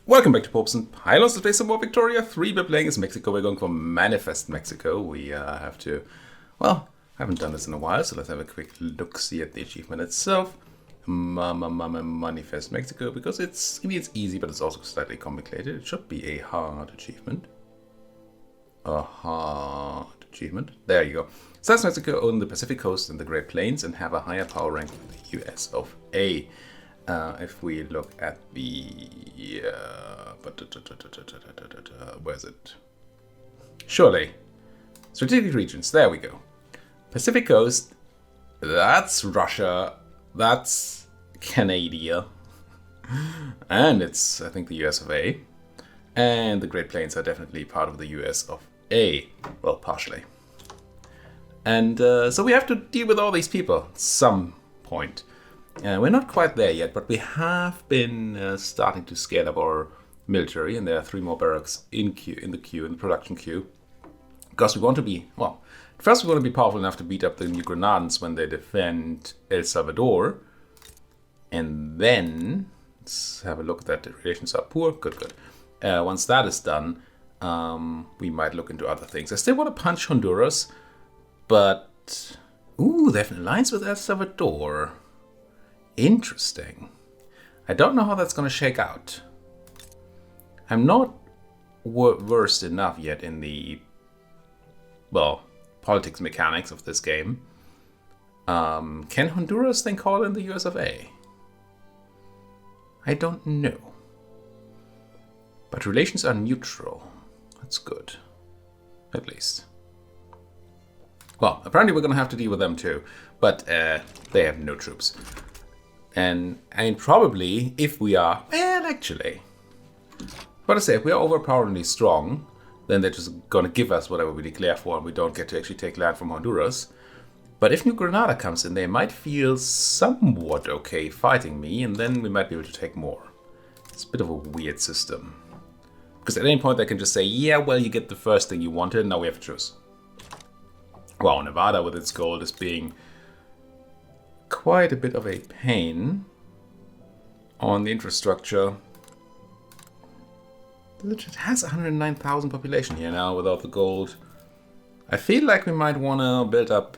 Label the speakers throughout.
Speaker 1: Welcome back to Popes and Pylons. Let's play some more Victoria 3. We're playing as Mexico. We're going for Manifest Mexico. We have to... Well, I haven't done this in a while, so let's have a quick look-see at the achievement itself. Manifest Mexico, because it's easy, but it's also slightly complicated. It should be a hard achievement. There you go. South Mexico own the Pacific coast and the Great Plains and have a higher power rank than the US of A. If we look at the... where is it? Surely. Strategic regions, there we go. Pacific coast, that's Russia, that's Canada, and it's, I think, the US of A. And the Great Plains are definitely part of the US of A. Well, partially. And so we have to deal with all these people at some point. We're not quite there yet, but we have been starting to scale up our military, and there are 3 more barracks in the production queue. Because we want to be, well, first we want to be powerful enough to beat up the New Grenadans when they defend El Salvador. And then, let's have a look at that. The relations are poor. Good. Once that is done, we might look into other things. I still want to punch Honduras, but... Ooh, they have an alliance with El Salvador. Interesting. I don't know how that's going to shake out. I'm not versed enough yet in the, well, politics mechanics of this game. Can Honduras then call in the US of A? I don't know. But relations are neutral. That's good. At least. Well, apparently we're going to have to deal with them too. But they have no troops. And probably, if we are... Well, actually... But I say, if we are overpoweringly strong, then they're just going to give us whatever we declare for, and we don't get to actually take land from Honduras. But if New Granada comes in, they might feel somewhat okay fighting me, and then we might be able to take more. It's a bit of a weird system. Because at any point they can just say, yeah, well, you get the first thing you wanted, and now we have to choose. Wow, Nevada with its gold is being... quite a bit of a pain on the infrastructure. It has 109,000 population here now without the gold. I feel like we might want to build up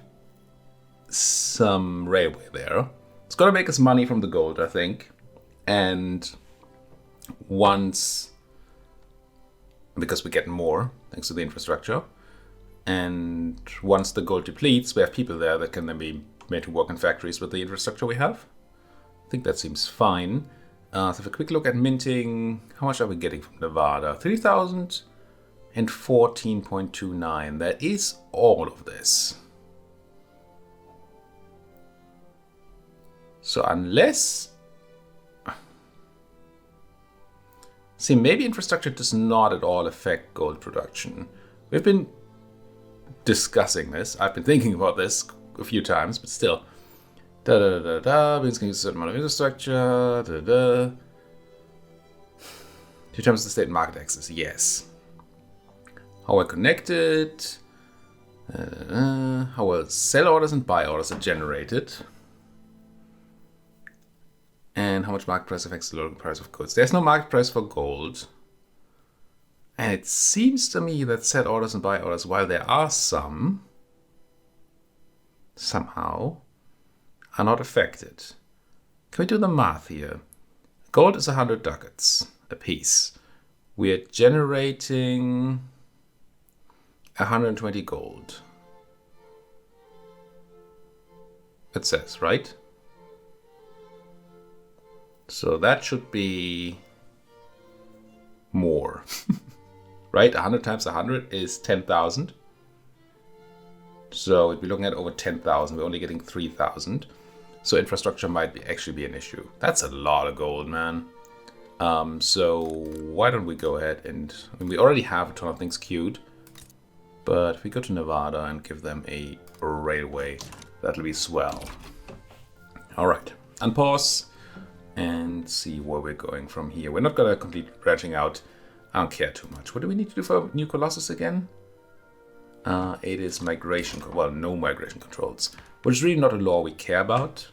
Speaker 1: some railway there. It's going to make us money from the gold, I think. And once... because we get more thanks to the infrastructure. And once the gold depletes, we have people there that can then be made to work in factories with the infrastructure we have. I think that seems fine. So have a quick look at minting. How much are we getting from Nevada? 3,014.29. That is all of this. So unless... See, maybe infrastructure does not at all affect gold production. We've been discussing this. I've been thinking about this a few times, but still. Means can use a certain amount of infrastructure. Determines the state market access. Yes. How are connected. How well sell orders and buy orders are generated. And how much market price affects the local price of goods. There's no market price for gold. And it seems to me that sell orders and buy orders, while there are some, somehow, are not affected. Can we do the math here? Gold is 100 ducats a piece. We're generating 120 gold. It says, right? So that should be more. Right? 100 times 100 is 10,000. So we'd be looking at over 10,000. We're only getting 3,000. So infrastructure might actually be an issue. That's a lot of gold, man. So why don't we go ahead and... I mean, we already have a ton of things queued. But if we go to Nevada and give them a railway, that'll be swell. Alright. Unpause and see where we're going from here. We're not going to complete branching out. I don't care too much. What do we need to do for New Colossus again? It is migration, well, no migration controls, which is really not a law we care about.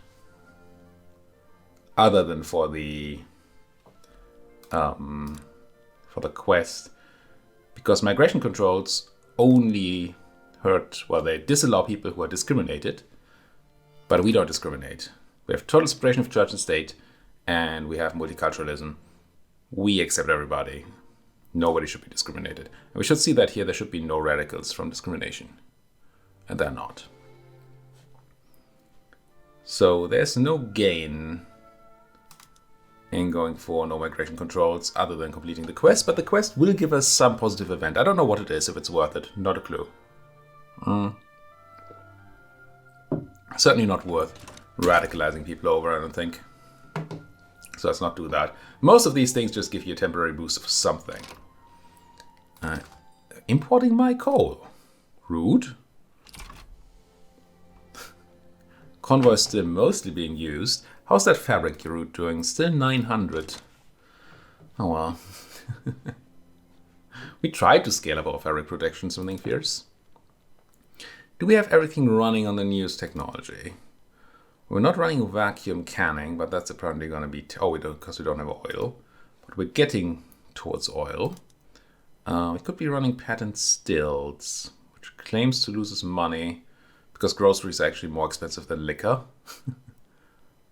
Speaker 1: other than for the for the quest, because migration controls only hurt, well, they disallow people who are discriminated, but we don't discriminate. We have total separation of church and state, and we have multiculturalism. We accept everybody. Nobody should be discriminated. And we should see that here there should be no radicals from discrimination. And they're not. So there's no gain in going for no migration controls other than completing the quest, but the quest will give us some positive event. I don't know what it is, if it's worth it. Not a clue. Certainly not worth radicalizing people over, I don't think. So let's not do that. Most of these things just give you a temporary boost of something. Importing my coal. Rude. Convoy is still mostly being used. How's that fabric route doing? Still 900. Oh well. We tried to scale up our fabric protection, something fierce. Do we have everything running on the newest technology? We're not running vacuum canning, but that's apparently going to be... oh, we don't, because we don't have oil. But we're getting towards oil. We could be running patent stills, which claims to lose us money, because groceries are actually more expensive than liquor.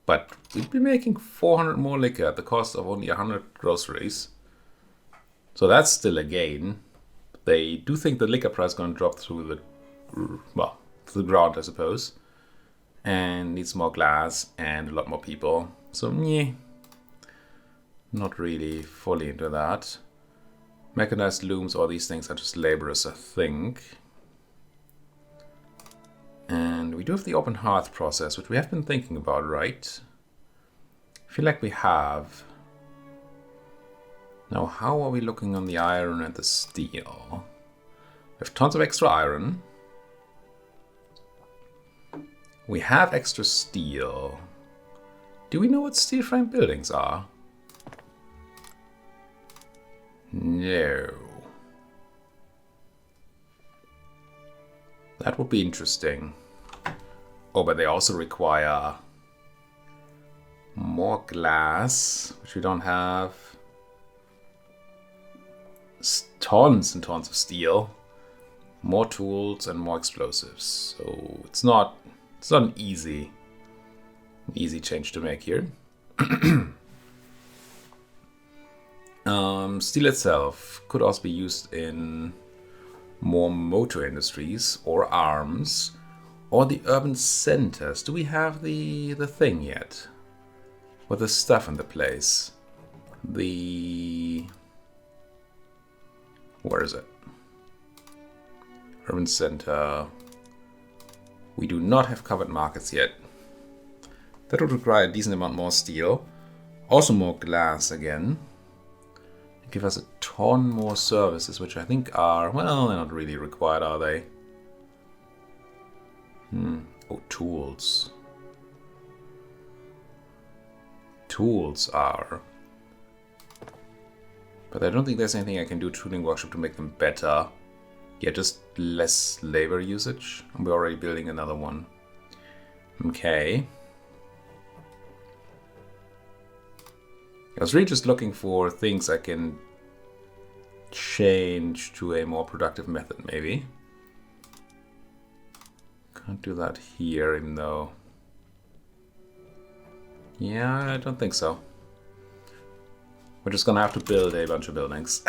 Speaker 1: But we'd be making 400 more liquor at the cost of only 100 groceries. So that's still a gain. They do think the liquor price is going to drop through the... well, to the ground, I suppose. And needs more glass and a lot more people. So, yeah, not really fully into that. Mechanized looms, all these things are just laborers, I think. And we do have the open hearth process, which we have been thinking about, right? I feel like we have. Now, how are we looking on the iron and the steel? We have tons of extra iron. We have extra steel. Do we know what steel frame buildings are? No. That would be interesting. Oh, but they also require more glass, which we don't have. Tons and tons of steel. More tools and more explosives. So it's not an easy change to make here. Steel itself could also be used in more motor industries or arms or the urban centers. Do we have the thing yet? With the stuff in the place? Where is it? Urban center. We do not have covered markets yet. That would require a decent amount more steel. Also more glass again. Give us a ton more services, which I think are, well, they're not really required, are they? Oh, tools. Tools are. But I don't think there's anything I can do tooling workshop to make them better. Yeah, just less labor usage. And we're already building another one. Okay. I was really just looking for things I can change to a more productive method, maybe. Can't do that here, even though... yeah, I don't think so. We're just gonna have to build a bunch of buildings.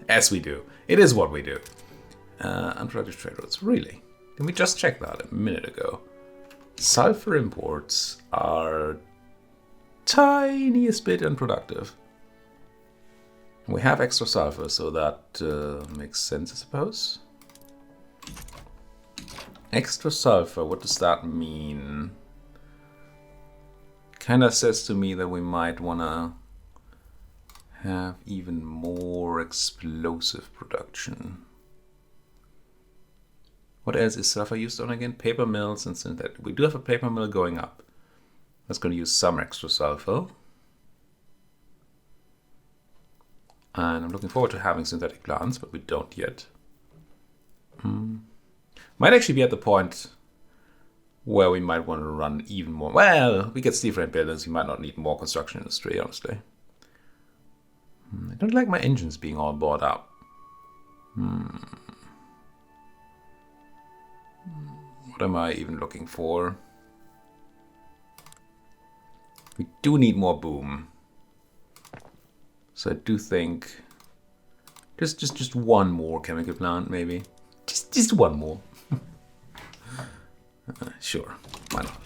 Speaker 1: As we do. It is what we do. Unproductive trade routes. Really? Didn't we just check that a minute ago? Sulfur imports are... tiniest bit unproductive. We have extra sulfur, so that makes sense, I suppose. Extra sulfur, what does that mean? Kinda says to me that we might wanna have even more explosive production. What else is sulfur used on again? Paper mills and synthetic. We do have a paper mill going up. That's going to use some extra sulfur. And I'm looking forward to having synthetic plants, but we don't yet. Might actually be at the point where we might want to run even more. Well, we get steel frame buildings, we might not need more construction industry, honestly. I don't like my engines being all bought up. What am I even looking for? We do need more boom. So I do think just one more chemical plant, maybe. Just one more. Sure, why not?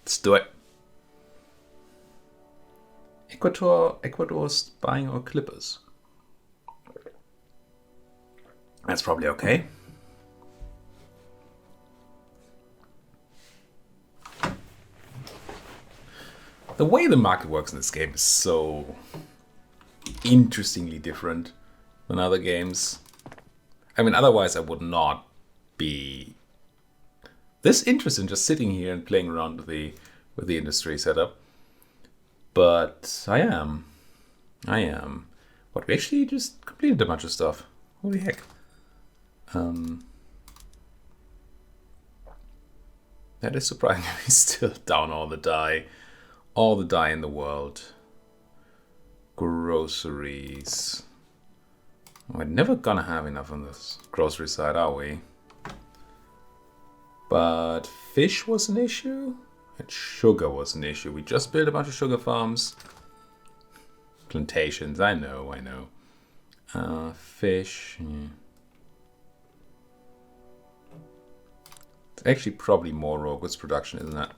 Speaker 1: Let's do it. Ecuador's buying our clippers. That's probably okay. The way the market works in this game is so interestingly different than other games. I mean, otherwise I would not be this interested in just sitting here and playing around with the industry setup. But I am. What, we actually just completed a bunch of stuff. Holy heck. That is surprisingly still down all the dye. All the dye in the world. Groceries. We're never gonna have enough on this grocery side, are we? But fish was an issue, and sugar was an issue. We just built a bunch of sugar farms. Plantations, I know. Fish. Yeah. It's actually probably more raw goods production, isn't it?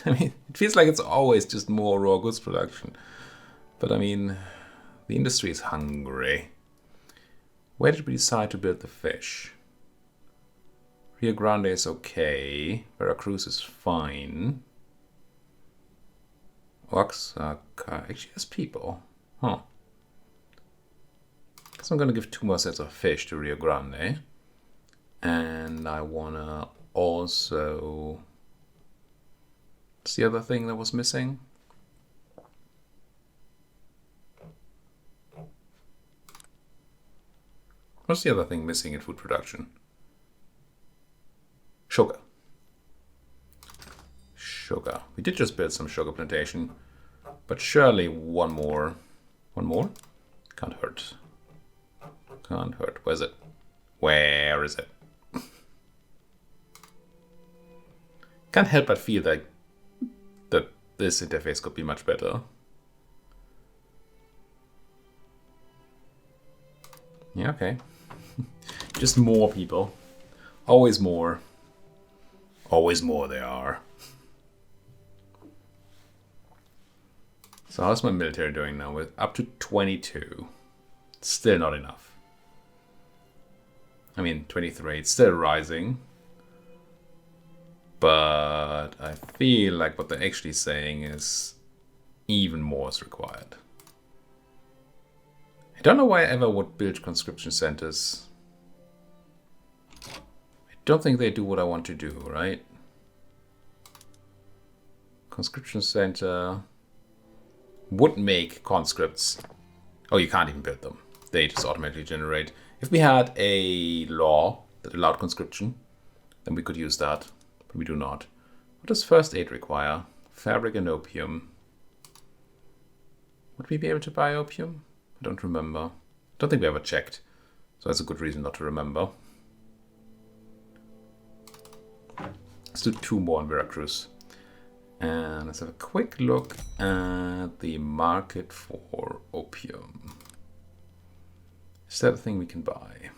Speaker 1: I mean, it feels like it's always just more raw goods production. But I mean, the industry is hungry. Where did we decide to build the fish? Rio Grande is okay. Veracruz is fine. Oaxaca actually has people. Huh. Guess I'm gonna give 2 more sets of fish to Rio Grande. And I wanna also... What's the other thing that was missing? What's the other thing missing in food production? Sugar. Sugar. We did just build some sugar plantation, but surely one more. One more? Can't hurt. Can't hurt. Where's it? Where is it? Can't help but feel like that this interface could be much better. Yeah, okay. Just more people. Always more. Always more there are. So how's my military doing now? We're up to 22. Still not enough. I mean, 23. It's still rising. But I feel like what they're actually saying is even more is required. I don't know why I ever would build conscription centers. I don't think they do what I want to do, right? Conscription center would make conscripts. Oh, you can't even build them. They just automatically generate. If we had a law that allowed conscription, then we could use that. But we do not. What does first aid require? Fabric and opium. Would we be able to buy opium? I don't remember. Don't think we ever checked. So that's a good reason not to remember. Let's do 2 more in Veracruz. And let's have a quick look at the market for opium. Is that a thing we can buy?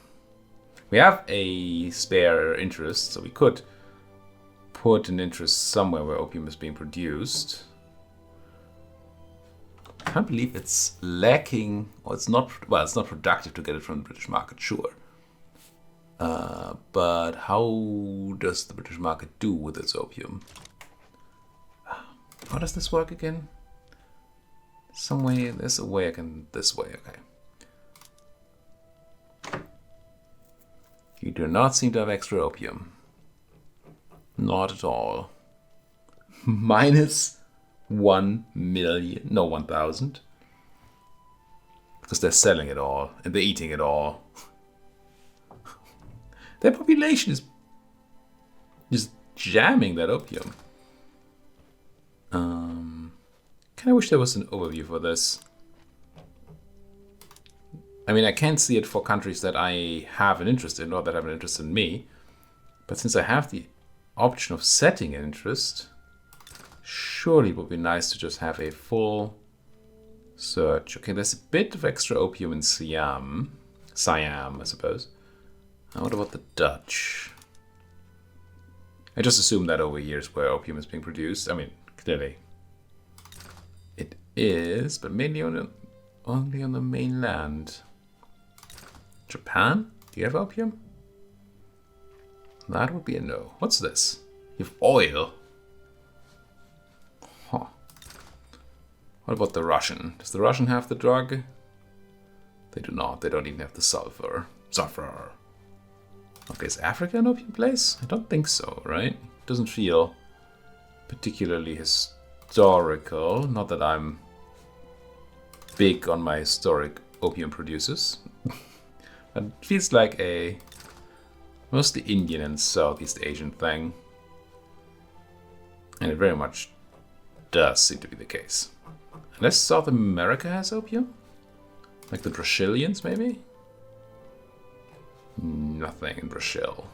Speaker 1: We have a spare interest, so we could put an interest somewhere where opium is being produced. I can't believe it's lacking, or it's not, well, it's not productive to get it from the British market, sure. But how does the British market do with its opium? How does this work again? Some way, there's a way I can, this way, okay. You do not seem to have extra opium. Not at all. Minus 1 million, no, 1,000. Because they're selling it all and they're eating it all. Their population is just jamming that opium. Kind of wish there was an overview for this. I mean, I can't see it for countries that I have an interest in or that have an interest in me. But since I have the option of setting an interest, surely it would be nice to just have a full search. Okay, there's a bit of extra opium in Siam. Siam, I suppose. What about the Dutch? I just assume that over here is where opium is being produced. I mean, clearly it is, but mainly only on the mainland. Japan? Do you have opium? That would be a no. What's this? You have oil. Huh. What about the Russian? Does the Russian have the drug? They do not. They don't even have the sulfur. Sulfur. Okay, is Africa an opium place? I don't think so, right? Doesn't feel particularly historical. Not that I'm big on my historic opium producers. It feels like a mostly Indian and Southeast Asian thing. And it very much does seem to be the case. Unless South America has opium? Like the Brazilians, maybe? Nothing in Brazil.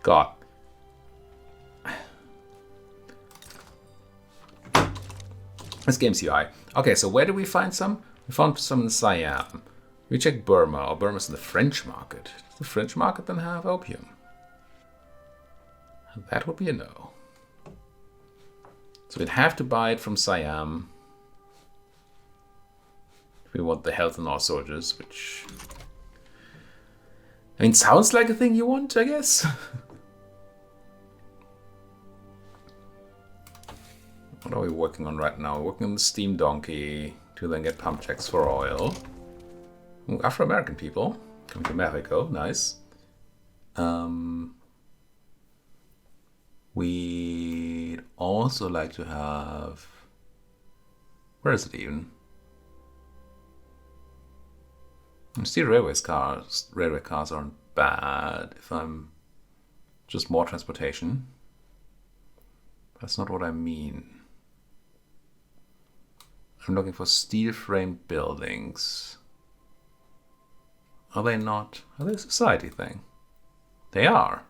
Speaker 1: God. This game's UI. Okay, so where do we find some? We found some in Siam. We check Burma. Oh, Burma's in the French market. Does the French market then have opium? That would be a no. So we'd have to buy it from Siam. If we want the health in our soldiers, which... I mean, sounds like a thing you want, I guess. What are we working on right now? We're working on the steam donkey to then get pump checks for oil. Ooh, Afro-American people coming to Mexico, nice. We'd also like to have... Where is it even? Steel railway cars aren't bad if I'm just more transportation. That's not what I mean. I'm looking for steel framed buildings. Are they not? Are they a society thing? They are.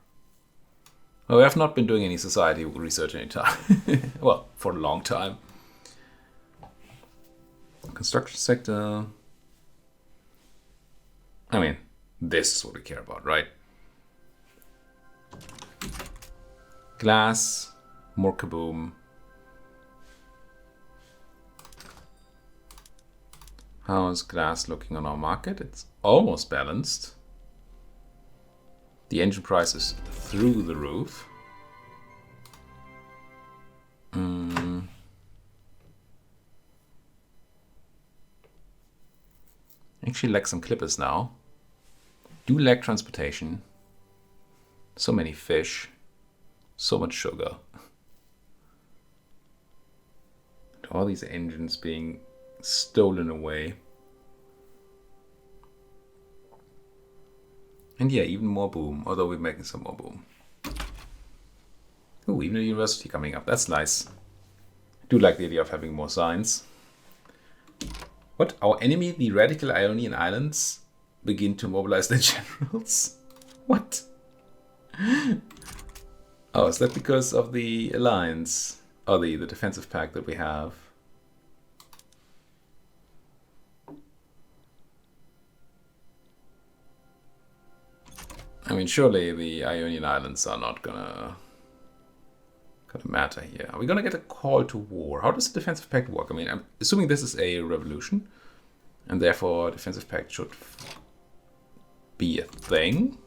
Speaker 1: Well, we have not been doing any society research any time. Well, for a long time. Construction sector. I mean, this is what we care about, right? Glass, more kaboom. How is glass looking on our market? It's almost balanced. The engine price is through the roof. Actually lack some clippers now. Do lack transportation. So many fish. So much sugar. And all these engines being stolen away. And yeah, even more boom, although we're making some more boom. Oh, even a university coming up. That's nice. I do like the idea of having more signs. What? Our enemy, the radical Ionian Islands, begin to mobilize their generals? What? Oh, is that because of the alliance? Or the defensive pact that we have? I mean, surely the Ionian Islands are not gonna matter here. Are we gonna get a call to war? How does the defensive pact work? I mean, I'm assuming this is a revolution, and therefore defensive pact should be a thing.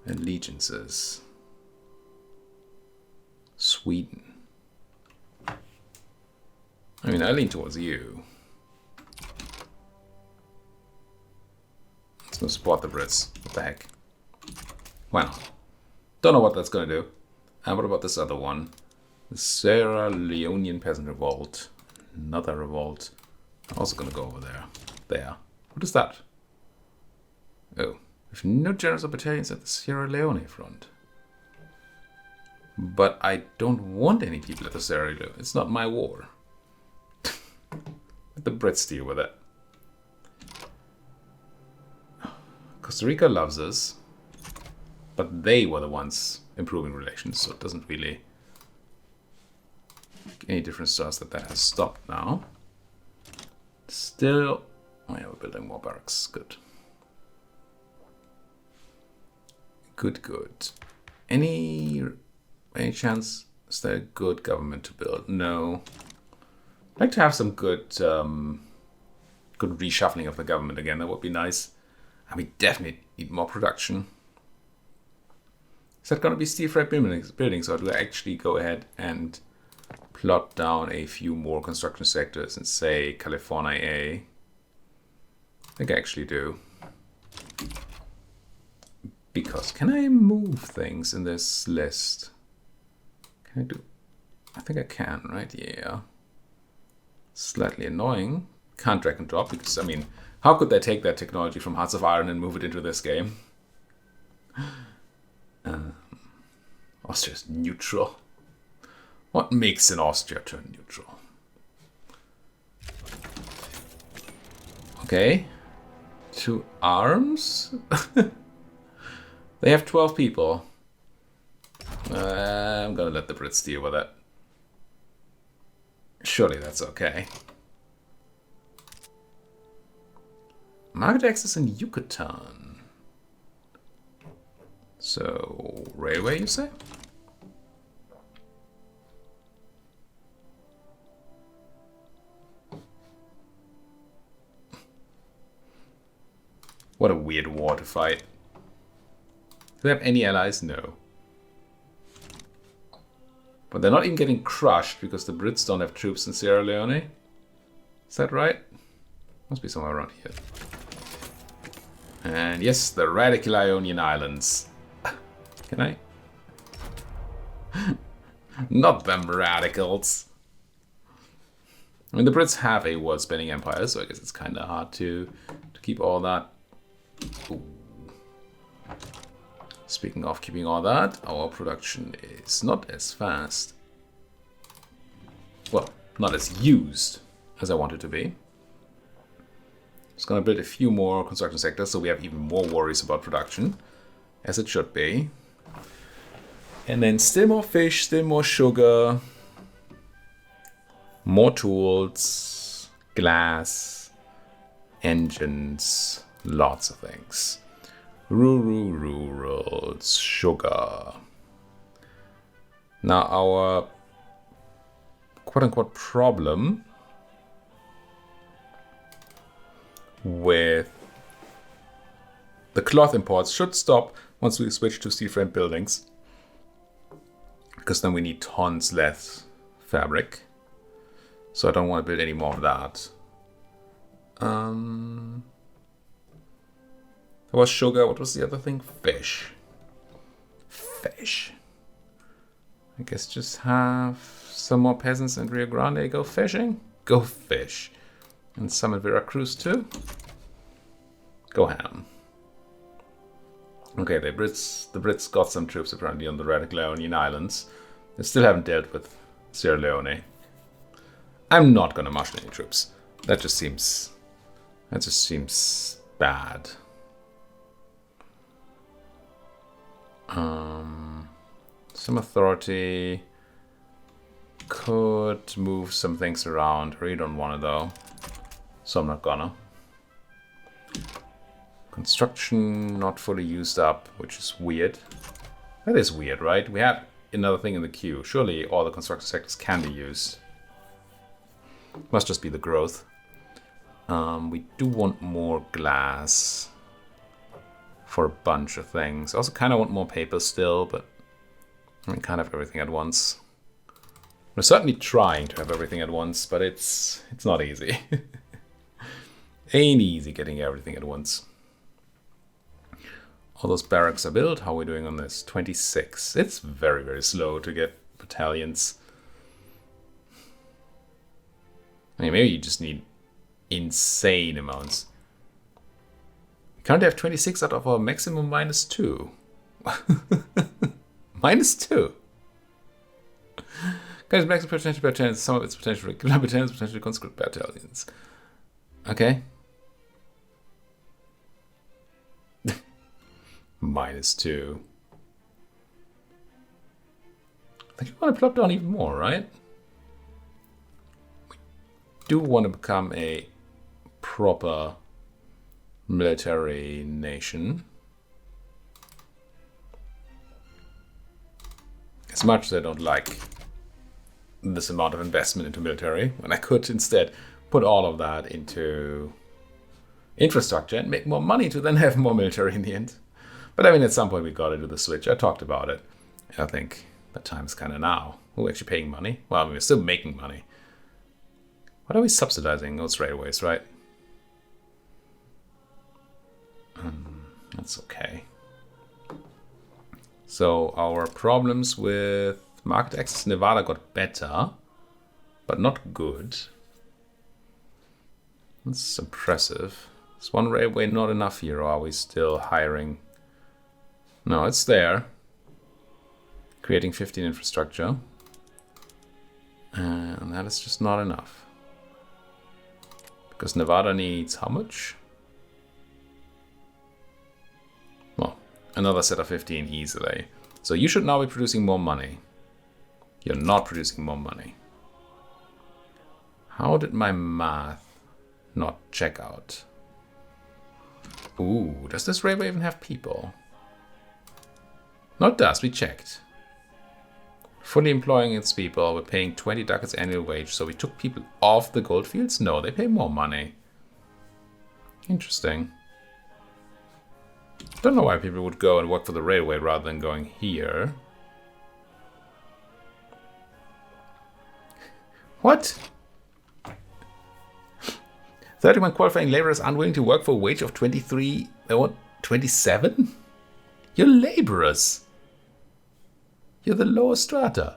Speaker 1: Allegiances. Sweden. I mean, I lean towards you. Let's go support the Brits. What the heck? Why not? Don't know what that's gonna do. And what about this other one? The Sierra Leonean Peasant Revolt. Another revolt. I'm also gonna go over there. There. What is that? Oh. We have no generals or battalions at the Sierra Leone front. But I don't want any people at the Sierra Leone. It's not my war. Let the Brits deal with it. Costa Rica loves us, but they were the ones improving relations, so it doesn't really make any difference to us that that has stopped now. Still, oh yeah, we're building more barracks. Good. Good. Any chance is there a good government to build? No. I'd like to have some good good reshuffling of the government again. That would be nice. And we definitely need more production. Is that going to be steel frame buildings, or do I actually go ahead and plot down a few more construction sectors and say California A? I think I actually do. Because can I move things in this list? Can I do? I think I can, right? Yeah. Slightly annoying. Can't drag and drop because, I mean, how could they take that technology from Hearts of Iron and move it into this game? Austria's neutral. What makes an Austria turn neutral? Okay. 2 arms? They have 12 people. I'm gonna let the Brits deal with it. Surely that's okay. Market access in Yucatan. So, railway, you say? What a weird war to fight. Do they have any allies? No. But they're not even getting crushed because the Brits don't have troops in Sierra Leone. Is that right? Must be somewhere around here. And yes, the radical Ionian Islands. Can I? Not them radicals. I mean, the Brits have a world-spanning empire, so I guess it's kind of hard to keep all that. Ooh. Speaking of keeping all that, our production is not as fast. Well, not as used as I want it to be. Just gonna build a few more construction sectors so we have even more worries about production, as it should be. And then still more fish, still more sugar, more tools, glass, engines, lots of things. Rurals, sugar. Now our quote-unquote problem with the cloth imports should stop once we switch to steel frame buildings, because then we need tons less fabric. So I don't want to build any more of that. There was sugar. What was the other thing? Fish. Fish. I guess just have some more peasants in Rio Grande go fishing. Go fish. And some in Veracruz too. Go ham. Okay, the Brits got some troops apparently on the radical Ionian Islands. They still haven't dealt with Sierra Leone. I'm not gonna marshal any troops. That just seems bad. Some authority could move some things around. I really don't want to though, so I'm not gonna. Construction not fully used up, which is weird. That is weird, right? We have another thing in the queue. Surely all the construction sectors can be used. Must just be the growth. We do want more glass for a bunch of things. I also kind of want more paper still, but I mean, kind of everything at once. We're certainly trying to have everything at once, but it's not easy. Ain't easy getting everything at once. All those barracks are built. How are we doing on this? 26. It's very, very slow to get battalions. I mean, maybe you just need insane amounts. We currently have 26 out of our maximum -2. -2. Guys, maximum potential battalions, some of its potential regular battalions, potentially conscript battalions. Okay. -2. I think we want to plop down even more, right? We do want to become a proper military nation. As much as I don't like this amount of investment into military, when I could instead put all of that into infrastructure and make more money to then have more military in the end. But I mean, at some point we got to do the switch. I talked about it. I think the time is kind of now. We're actually paying money. Well, we're still making money. What are we subsidizing? Those railways, right? That's okay. So our problems with market access in Nevada got better, but not good. That's impressive. Is one railway not enough here, or are we still hiring? No, it's there. Creating 15 infrastructure. And that is just not enough. Because Nevada needs how much? Well, another set of 15 easily. So you should now be producing more money. You're not producing more money. How did my math not check out? Ooh, does this railway even have people? No, it does. We checked. Fully employing its people. We're paying 20 ducats annual wage. So we took people off the gold fields? No, they pay more money. Interesting. Don't know why people would go and work for the railway rather than going here. What? 31 qualifying laborers unwilling to work for a wage of 23, what, 27? You're laborers. You're the lower strata.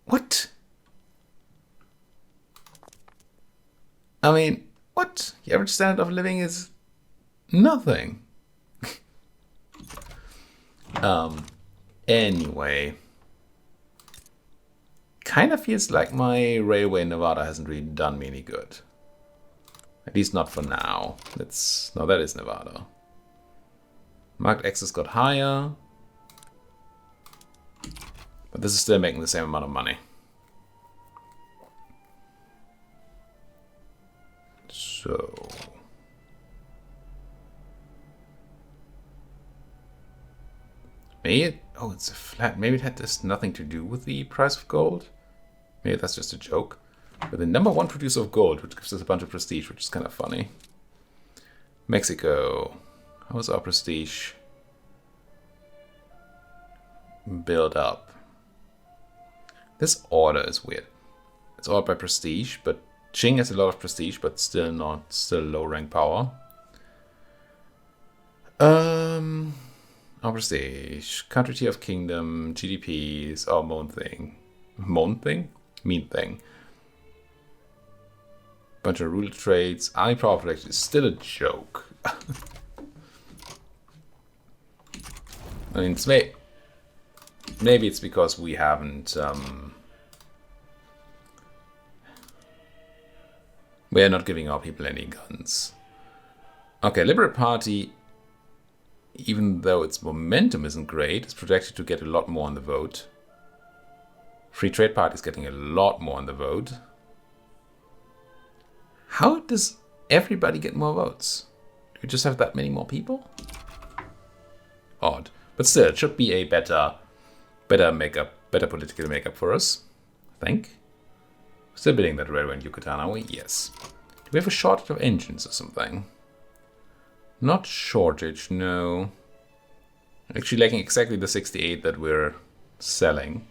Speaker 1: What? I mean, what? The average standard of living is nothing. Anyway. Kind of feels like my railway in Nevada hasn't really done me any good. At least not for now. No, that is Nevada. Market access got higher. But this is still making the same amount of money. So... maybe it's a flat. Maybe it had just nothing to do with the price of gold. Maybe that's just a joke. But the #1 producer of gold, which gives us a bunch of prestige, which is kind of funny. Mexico. How's our prestige? Build up. This order is weird. It's all by prestige, but Qing has a lot of prestige, but still low rank power. Our prestige. Country tier of kingdom, GDP is our moan thing. Moan thing? Mean thing. Bunch of ruler trades. Army power protection is still a joke. I mean, it's maybe it's because we haven't... we're not giving our people any guns. Okay, Liberal Party, even though its momentum isn't great, is projected to get a lot more on the vote. Free Trade Party is getting a lot more on the vote. How does everybody get more votes? Do we just have that many more people? Odd. But still, it should be a better political makeup for us, I think. Still building that railway in Yucatan, are we? Yes. Do we have a shortage of engines or something? Not shortage, no. Actually lacking exactly the 68 that we're selling.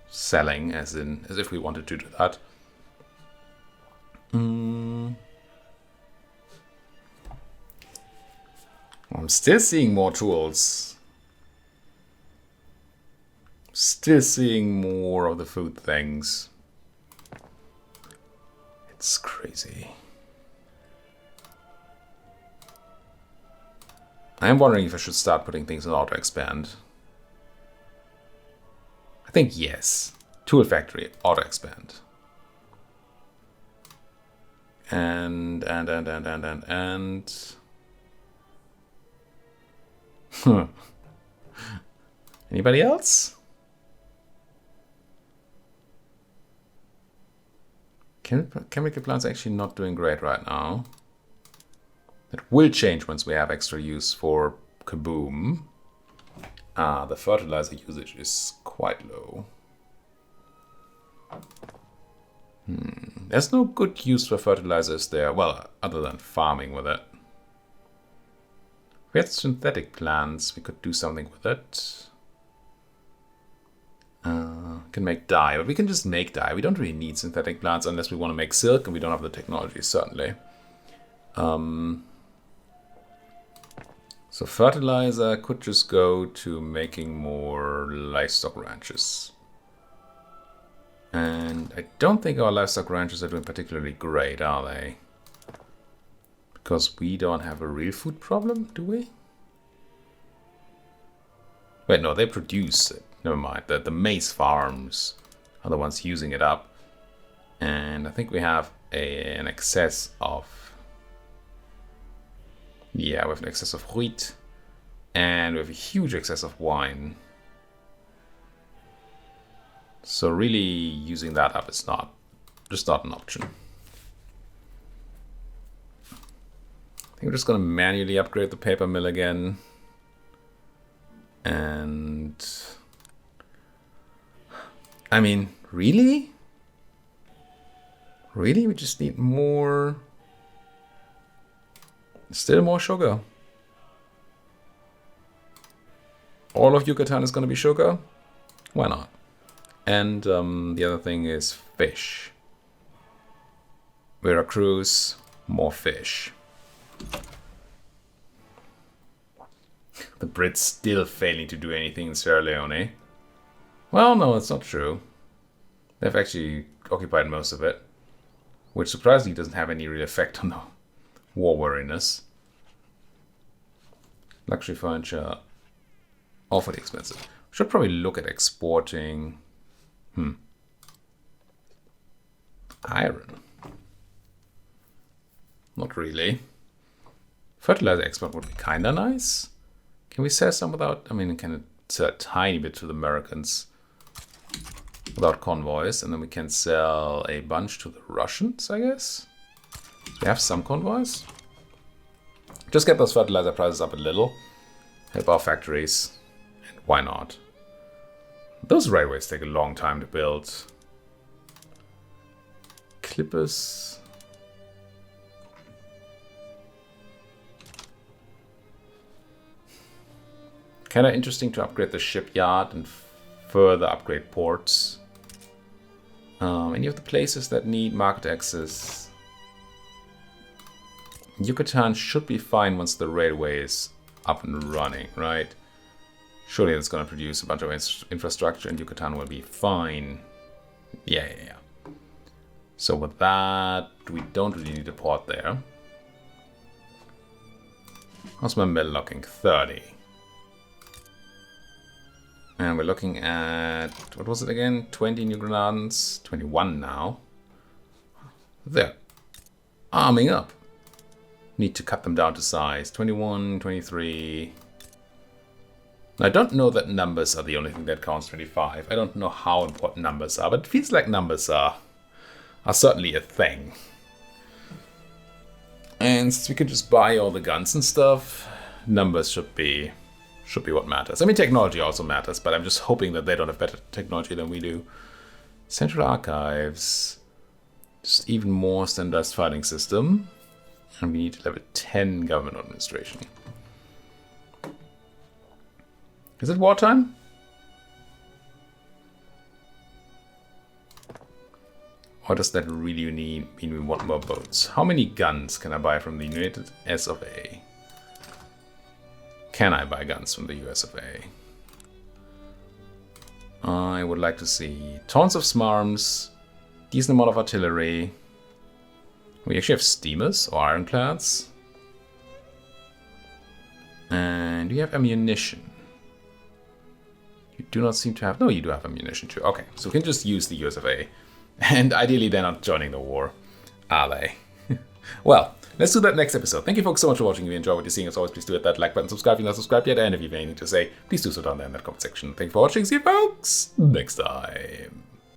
Speaker 1: Selling, as if we wanted to do that. I'm still seeing more tools. Still seeing more of the food things. It's crazy. I'm wondering if I should start putting things in auto expand. I think yes. Tool factory, auto expand. And Anybody else? Chemical plants are actually not doing great right now. That will change once we have extra use for Kaboom. The fertilizer usage is quite low. There's no good use for fertilizers there. Well, other than farming with it. If we had synthetic plants, we could do something with it. Can make dye, but we can just make dye. We don't really need synthetic plants unless we want to make silk, and we don't have the technology, certainly. So fertilizer could just go to making more livestock ranches. And I don't think our livestock ranches are doing particularly great, are they? Because we don't have a real food problem, do we? Wait, no, they produce it. Never mind. The maize farms are the ones using it up. And I think we have an excess of... Yeah, we have an excess of wheat. And we have a huge excess of wine. So really using that up is just not an option. I think we're just going to manually upgrade the paper mill again. And... I mean, really? Really? We just need more... Still more sugar. All of Yucatan is going to be sugar? Why not? And the other thing is fish. Veracruz, more fish. The Brits still failing to do anything in Sierra Leone. Well, no, it's not true. They've actually occupied most of it, which surprisingly doesn't have any real effect on the war weariness. Luxury furniture, awfully expensive. Should probably look at exporting. Iron. Not really. Fertilizer export would be kinda nice. Can we sell some without, I mean, can sell a tiny bit to the Americans without convoys, and then we can sell a bunch to the Russians, I guess. We have some convoys. Just get those fertilizer prices up a little. Help our factories. And why not? Those railways take a long time to build. Clippers. Kind of interesting to upgrade the shipyard and further upgrade ports. Any of the places that need market access. Yucatan should be fine once the railway is up and running, right? Surely it's going to produce a bunch of infrastructure and Yucatan will be fine. Yeah. So with that, we don't really need a port there. How's my mill looking? 30. And we're looking at, what was it again? 20 new Grenadans, 21 now. They're arming up. Need to cut them down to size. 21, 23. I don't know that numbers are the only thing that counts. 25. I don't know how important numbers are, but it feels like numbers are certainly a thing. And since we can just buy all the guns and stuff, numbers should be what matters. I mean, technology also matters, but I'm just hoping that they don't have better technology than we do. Central Archives. Just even more standardized filing system. And we need level 10 government administration. Is it wartime? Or does that really mean we want more boats? How many guns can I buy from the United S of A? Can I buy guns from the US of A? I would like to see tons of SMARMs, decent amount of artillery. We actually have steamers or ironclads. And do you have ammunition? You do not seem to have... No, you do have ammunition too. Okay, so we can just use the US of A. And ideally they're not joining the war, are they? Well, Let's do that next episode. Thank you folks so much for watching. If you enjoy what you're seeing, as always, please do hit that like button, subscribe if you're not subscribed yet, and if you have anything to say, please do so down there in that comment section. Thank you for watching. See you folks next time.